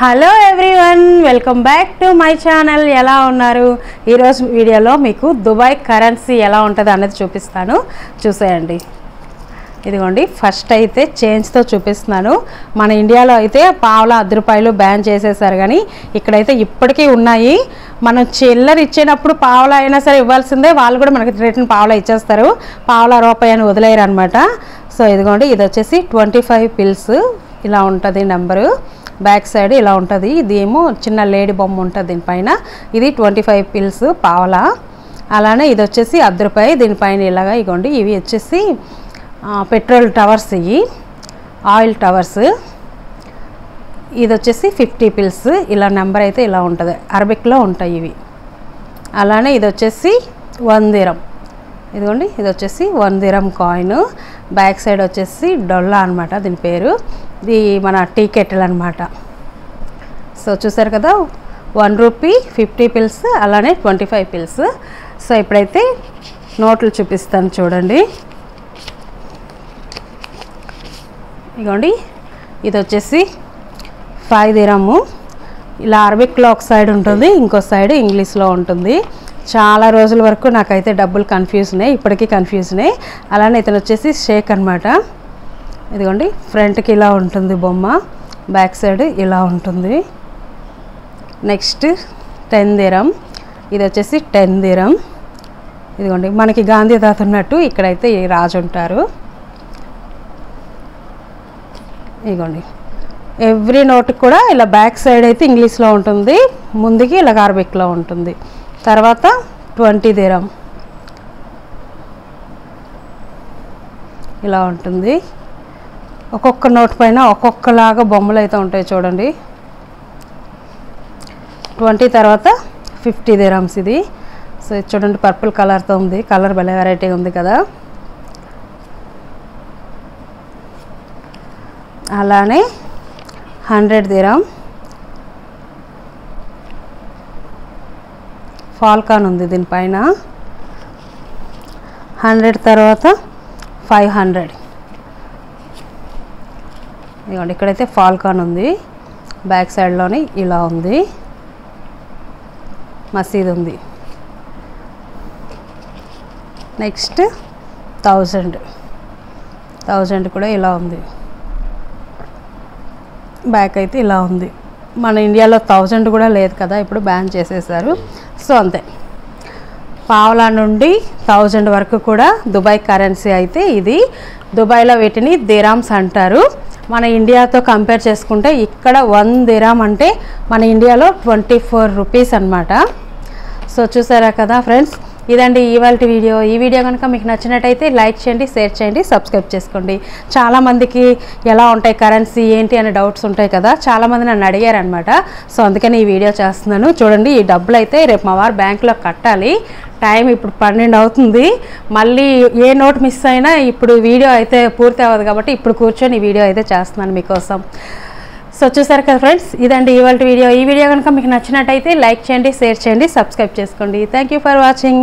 Hello everyone, welcome back to my channel. ఎలా ఉన్నారు? ఈరోజు వీడియోలో మీకు దుబాయ్ కరెన్సీ ఎలా ఉంటుంది అనేది చూపిస్తాను, చూసేయండి. ఇదిగోండి, ఫస్ట్ అయితే చేంజ్తో చూపిస్తున్నాను. మన ఇండియాలో అయితే పావలా ₹10 బ్యాన్ చేసేసారు, కానీ ఇక్కడైతే ఇప్పటికీ ఉన్నాయి. మనం చిల్లర ఇచ్చేటప్పుడు పావలా అయినా సరే ఇవ్వాల్సిందే, వాళ్ళు కూడా మనకి రిటర్న్ పావలా ఇచ్చేస్తారు, పావలా రూపాయి అని వదిలేయరు అనమాట. సో ఇదిగోండి, ఇది వచ్చేసి 25 పిల్స్ ఇలా ఉంటుంది నెంబరు. బ్యాక్ సైడ్ ఇలా ఉంటుంది, ఇది ఏమో చిన్న లేడీ బొమ్మ ఉంటుంది దీనిపైన. ఇది 25 పిల్స్ పావలా. అలానే ఇది వచ్చేసి ₹10, దీనిపైన ఇలాగా ఇగోండి. ఇవి వచ్చేసి పెట్రోల్ టవర్స్, ఇవి ఆయిల్ టవర్స్. ఇది వచ్చేసి 50 పిల్స్, ఇలా నెంబర్ అయితే ఇలా ఉంటుంది, అరబిక్లో ఉంటాయి ఇవి. అలానే ఇది వచ్చేసి 1 దిరం, ఇదిగోండి ఇది వచ్చేసి 1 దిరం కాయిన్. బ్యాక్ సైడ్ వచ్చేసి డొల్లా అనమాట దీని పేరు, ఇది మన టీ కెటిల్ అనమాట. సో చూసారు కదా, ₹1, 50 పిల్స్, అలానే 25 పిల్స్. సో ఇప్పుడైతే నోట్లు చూపిస్తాను చూడండి. ఇదిగోండి, ఇది వచ్చేసి 5 దిరము. ఇలా అరబిక్లో ఒక సైడ్ ఉంటుంది, ఇంకో సైడ్ ఇంగ్లీష్లో ఉంటుంది. చాలా రోజుల వరకు నాకైతే డబ్బులు కన్ఫ్యూజనే, ఇప్పటికీ కన్ఫ్యూజనే. అలానే ఇతను వచ్చేసి షేక్ అనమాట. ఇదిగోండి, ఫ్రంట్కి ఇలా ఉంటుంది బొమ్మ, బ్యాక్ సైడ్ ఇలా ఉంటుంది. నెక్స్ట్ 10 దిరం, ఇది వచ్చేసి 10 దిరం. ఇదిగోండి, మనకి గాంధీ తాత ఉన్నట్టు ఇక్కడైతే ఈ రాజు ఉంటారు. ఇదిగోండి, ఎవ్రీ నోట్ కూడా ఇలా బ్యాక్ సైడ్ అయితే ఇంగ్లీష్లో ఉంటుంది, ముందుకి ఇలా అరబిక్లో ఉంటుంది. తర్వాత 20 దిరం ఇలా ఉంటుంది. ఒక్కొక్క నోట్ పైన ఒక్కొక్కలాగా బొమ్మలు అయితే ఉంటాయి చూడండి. 20 తర్వాత 50 దిరమ్స్ ఇది. సో ఇది చూడండి, పర్పుల్ కలర్తో ఉంది, కలర్ భలే వెరైటీగా ఉంది కదా. అలానే 100 దిరం, ఫాల్కాన్ ఉంది దీనిపైన. 100 తర్వాత 500, ఇదిగోండి ఇక్కడైతే ఫాల్కాన్ ఉంది, బ్యాక్ సైడ్లోని ఇలా ఉంది, మసీద్ ఉంది. నెక్స్ట్ 1000 కూడా ఇలా ఉంది, బ్యాక్ అయితే ఇలా ఉంది. మన ఇండియాలో 1000 కూడా లేదు కదా, ఇప్పుడు బ్యాన్ చేసేసారు. సో అంతే, పావలా నుండి 1000 వరకు కూడా దుబాయ్ కరెన్సీ అయితే ఇది. దుబాయ్లో వీటిని దిరామ్స్ అంటారు. మన ఇండియాతో కంపేర్ చేసుకుంటే ఇక్కడ 1 దిరామ్ అంటే మన ఇండియాలో 24 రూపీస్ అనమాట. సో చూసారా కదా ఫ్రెండ్స్, ఇదండి ఇవాళ వీడియో. ఈ వీడియో కనుక మీకు నచ్చినట్టయితే లైక్ చేయండి, షేర్ చేయండి, సబ్స్క్రైబ్ చేసుకోండి. చాలామందికి ఎలా ఉంటాయి కరెన్సీ ఏంటి అనే డౌట్స్ ఉంటాయి కదా, చాలామంది నన్ను అడిగారు అనమాట. సో అందుకని ఈ వీడియో చేస్తున్నాను. చూడండి, ఈ డబ్బులు అయితే రేపు మా వారు బ్యాంకులో కట్టాలి. టైం ఇప్పుడు 12 అవుతుంది. మళ్ళీ ఏ నోట్ మిస్ అయినా ఇప్పుడు వీడియో అయితే పూర్తి అవ్వదు కాబట్టి ఇప్పుడు కూర్చొని ఈ వీడియో అయితే చేస్తున్నాను మీకోసం. సో చూసారు కదా ఫ్రెండ్స్, ఇదండి ఇవాళ వీడియో. ఈ వీడియో కనుక మీకు నచ్చినట్టయితే లైక్ చేయండి, షేర్ చేయండి, సబ్స్క్రైబ్ చేసుకోండి. Thank you for watching.